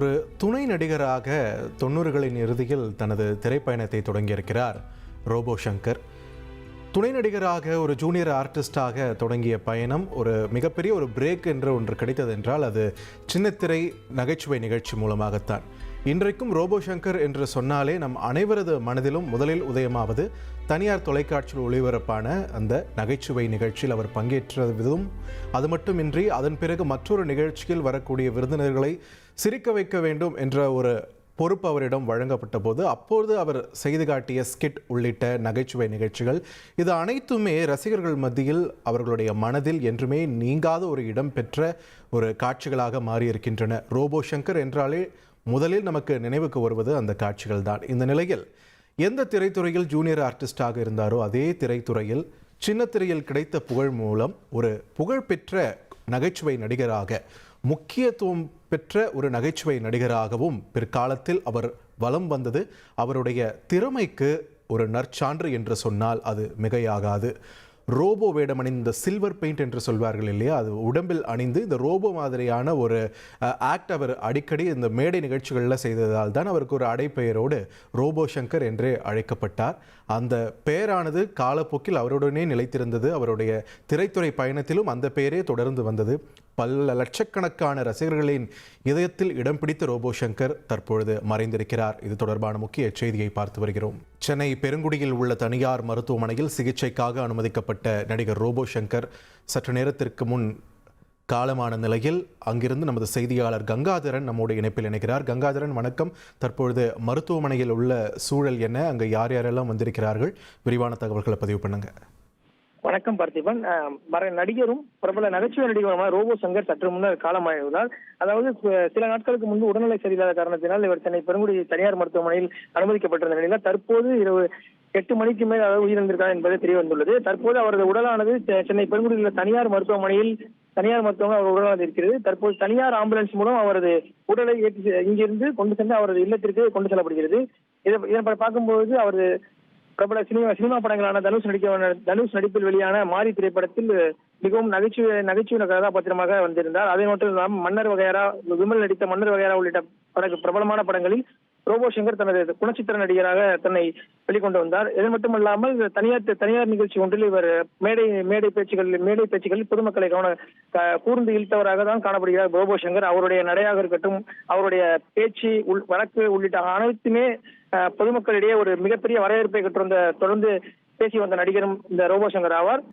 ஒரு துணை நடிகராக 90களின் இறுதியில் தனது திரைப்பயணத்தை தொடங்கியிருக்கிறார் ரோபோ சங்கர். துணை நடிகராக ஒரு ஜூனியர் ஆர்டிஸ்டாக தொடங்கிய பயணம் ஒரு மிகப்பெரிய ஒரு பிரேக் என்று ஒன்று கிடைத்தது என்றால் அது சின்னத்திரை நகைச்சுவை நிகழ்ச்சி மூலமாகத்தான். இன்றைக்கும் ரோபோ சங்கர் என்று சொன்னாலே நம் அனைவரது மனதிலும் முதலில் உதயமாவது தனியார் தொலைக்காட்சியில் ஒளிபரப்பான அந்த நகைச்சுவை நிகழ்ச்சியில் அவர் பங்கேற்றதும், அது மட்டுமின்றி அதன் பிறகு மற்றொரு நிகழ்ச்சியில் வரக்கூடிய விருந்தினர்களை சிரிக்க வைக்க வேண்டும் என்ற ஒரு பொறுப்பு அவரிடம் வழங்கப்பட்ட போது அப்போது அவர் செய்து காட்டிய ஸ்கிட் உள்ளிட்ட நகைச்சுவை நிகழ்ச்சிகள், இது அனைத்துமே ரசிகர்கள் மத்தியில் அவர்களுடைய மனதில் என்றுமே நீங்காத ஒரு இடம் பெற்ற ஒரு காட்சிகளாக மாறியிருக்கின்றன. ரோபோ சங்கர் என்றாலே முதலில் நமக்கு நினைவுக்கு வருவது அந்த காட்சிகள் தான். இந்த நிலையில் எந்த திரைத்துறையில் ஜூனியர் ஆர்டிஸ்டாக இருந்தாரோ அதே திரைத்துறையில் சின்னத்திரையில் கிடைத்த புகழ் மூலம் ஒரு புகழ்பெற்ற நகைச்சுவை நடிகராக, முக்கியத்துவம் பெற்ற ஒரு நகைச்சுவை நடிகராகவும் பிற்காலத்தில் அவர் வலம் வந்தது அவருடைய திறமைக்கு ஒரு நற்சான்று என்று சொன்னால் அது மிகையாகாது. ரோபோ வேடம் அணிந்த சில்வர் பெயிண்ட் என்று சொல்வார்கள் இல்லையா, அது உடம்பில் அணிந்து இந்த ரோபோ மாதிரியான ஒரு ஆக்ட் அவர் அடிக்கடி இந்த மேடை நிகழ்ச்சிகளில் செய்ததால் தான் அவருக்கு ஒரு அடைப்பெயரோடு ரோபோ சங்கர் என்றே அழைக்கப்பட்டார். அந்த பெயரானது காலப்போக்கில் அவருடனே நிலைத்திருந்தது. அவருடைய திரைத்துறை பயணத்திலும் அந்த பெயரே தொடர்ந்து வந்தது. பல லட்சக்கணக்கான ரசிகர்களின் இதயத்தில் இடம் பிடித்த ரோபோ சங்கர் தற்பொழுது மறைந்திருக்கிறார். இது தொடர்பான முக்கிய செய்தியை பார்த்து வருகிறோம். சென்னை பெருங்குடியில் உள்ள தனியார் மருத்துவமனையில் சிகிச்சைக்காக அனுமதிக்கப்பட்ட நடிகர் ரோபோ சங்கர் சற்று நேரத்திற்கு முன் காலமான நிலையில் அங்கிருந்து நமது செய்தியாளர் கங்காதரன் நம்மோடு இணைப்பில் இணைகிறார். கங்காதரன், வணக்கம். தற்பொழுது மருத்துவமனையில் உள்ள சூழல் என்ன, அங்கு யார் யாரெல்லாம் வந்திருக்கிறார்கள், விரிவான தகவல்களை பதிவு பண்ணுங்க. வணக்கம் பார்த்திபன். நடிகரும் பிரபல நகைச்சுவை நடிகருமான ரோபோ சங்கர் சற்று முன்னர் காலமாயிருந்தார். அதாவது சில நாட்களுக்கு முன்பு உடல்நிலை சரியில்லாத காரணத்தினால் இவர் சென்னை பெருங்குடி தனியார் மருத்துவமனையில் அனுமதிக்கப்பட்டிருந்த நிலையில் தற்போது இரவு 8 மணிக்கு மேல் அதாவது உயிரிழந்திருக்கார் என்பது தெரிய வந்துள்ளது. தற்போது அவரது உடலானது சென்னை பெருங்குடியில் உள்ள தனியார் மருத்துவமனையில் அவர் உடலானது இருக்கிறது. தற்போது தனியார் ஆம்புலன்ஸ் மூலம் அவரது உடலை இங்கிருந்து கொண்டு சென்று அவரது இல்லத்திற்கு கொண்டு செல்லப்படுகிறது. இதை பார்க்கும்போது அவர் பிரபல சினிமா படங்களான தனுஷ் நடிப்பில் வெளியான மாரி திரைப்படத்தில் மிகவும் நகைச்சுவை கதாபாத்திரமாக வந்திருந்தார். அதை மட்டும் இல்லாமல் மன்னர் வகையரா, விமல் நடித்த மன்னர் வகையரா உள்ளிட்ட பிரபலமான படங்களில் ரோபோ சங்கர் தனது குணச்சித்திர நடிகராக தன்னை வெளிக்கொண்டு வந்தார். இது மட்டுமல்லாமல் தனியார் நிகழ்ச்சி ஒன்றில் இவர் மேடை பேச்சுகளில் பொதுமக்களை கூர்ந்து இழுத்தவராக தான் காணப்படுகிறார் ரோபோ சங்கர். அவருடைய நடையாக இருக்கட்டும், அவருடைய பேச்சு, வழக்கு உள்ளிட்ட அனைத்துமே பொதுமக்களிடையே ஒரு மிகப்பெரிய வரவேற்பை தொடர்ந்து பேசி வந்த நடிகரும் இந்த ரோபோ சங்கர் ஆவார்.